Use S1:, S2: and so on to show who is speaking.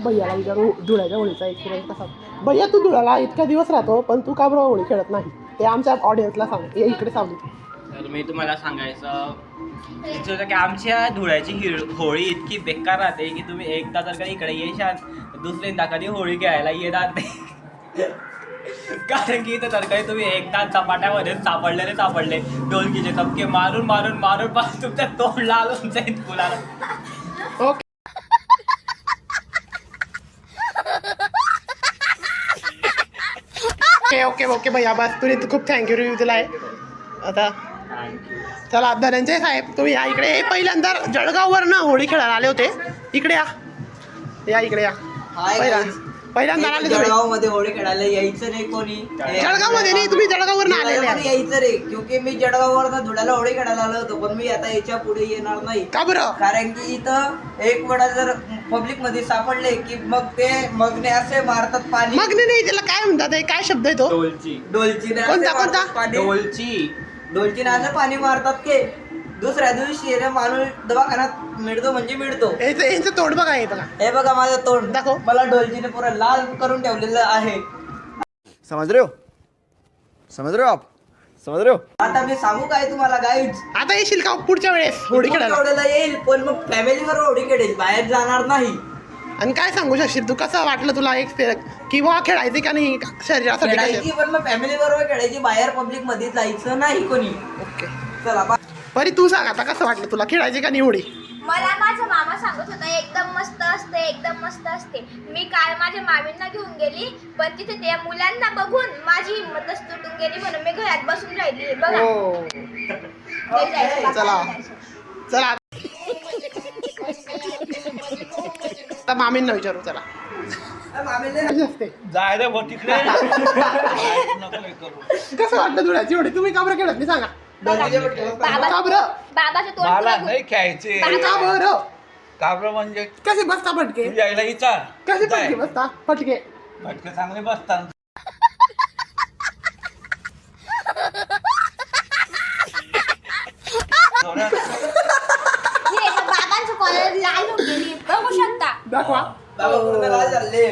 S1: भैयाला विचारू धुळ्याच्या होळीचा एक्सपिरियन्स कसा. भैया तू धुळ्याला इतक्या दिवस राहतो पण तू का बरोबर होळी खेळत नाही ते आमच्या ऑडियन्सला सांग. ये इकडे सांगू.
S2: तर मी तुम्हाला सांगायचं की आमच्या धुळ्याची होळी इतकी बेकार राहते की तुम्ही एकदा जर का इकडे येशाल दुसऱ्यांदा कधी होळी खेळायला येणार नाही. कारण की इथं तर काही तुम्ही एकदा चपाट्यामध्ये सापडले ढोलकीचे चपके मारून मारून मारून पास तुमच्या तोंड लाल होऊन जाईल फुलाला.
S1: ओके ओके ओके भैया बस तुला खूप थँक्यू रिव्ह्यू दिला आहे. आता चला धनंजय साहेब तुम्ही या इकडे. पहिल्यांदा जळगाववरनं होळी खेळायला आले होते. इकडे या इकडे या. पहिल्यांदा आले
S3: जळगाव मध्ये होळी खेळायला यायचं नाही कोणी.
S1: जळगावमध्ये नाही तुम्ही जळगाववरनं आलेले
S3: यायचं रे क्योंकि मी जळगाववरनं धुळ्याला होळी खेळायला आलो होतो पण मी आता याच्या पुढे येणार नाही.
S1: का बरं?
S3: कारण की इथं एक वेळा जर पब्लिक मध्ये सापडले की मग ते मगने असे मारतात पाणी.
S1: मगने नाही त्याला काय म्हणतात काय शब्द आहे तो?
S3: डोलची डोलचीने असं पाणी मारतात की दुसऱ्या दिवशी माणूस दवाखान्यात मिळतो म्हणजे मिळतो.
S1: यांचं तोंड बघा हे बघा.
S3: हे बघा माझं तोंड
S1: दाखव.
S3: मला डोलचीने पुरा लाल करून ठेवलेलं आहे.
S4: समझ रहे हो आप समझ रहे हो.
S3: आता मी सांगू काय तुम्हाला गाईज.
S1: आता येशील का पुढच्या वेळेस होळी खेळायला?
S3: येईल पण मग फॅमिलीवर होळी खेळेल बाहेर जाणार नाही.
S1: आणि काय सांगू शकशील तू कसं वाटलं तुला एक्सपिरियन्स किंवा खेळायचे का नाही शरीरासाठी?
S3: खेळायची पण मग फॅमिली बरोबर खेळायची बाहेर पब्लिक मध्ये जायचं नाही कोणी.
S1: ओके
S3: चला
S1: परी तू सांग आता कसं वाटलं तुला खेळायची का नाही होळी?
S5: मला माझा मामा सांगत होता एकदम मस्त असते एकदम मस्त असते. मी काल माझ्या मामींना घेऊन गेली पण तिथे त्या मुलांना बघून माझी हिंमतच तुटून गेली म्हणून मी घरात बसून राहिली. बघा नाही जायचं,
S1: चला
S5: नाही जायचं.
S1: चला आता मामींना विचारू. चला कशी असते
S2: जायला तिकडे
S1: कसं वाटलं धुळ्याची होळी? तुम्ही का बरं खेळत नाही सांगा. का बरं?
S5: बाबाचं तोंड
S6: मला
S5: तुला
S6: नाही खेळायचे.
S1: का बरं?
S6: काबरं म्हणजे
S1: कसे बसता फटके?
S6: तुझ्या आईला विचार.
S1: कसे
S6: जाय.
S1: फटके बसता फटके?
S6: फटके चांगले बसतात.
S5: बाबांचं कॉलर लाल होऊन गेली बघू शकता.
S1: दाखवा.
S3: बाबा पूर्ण लाल झाले.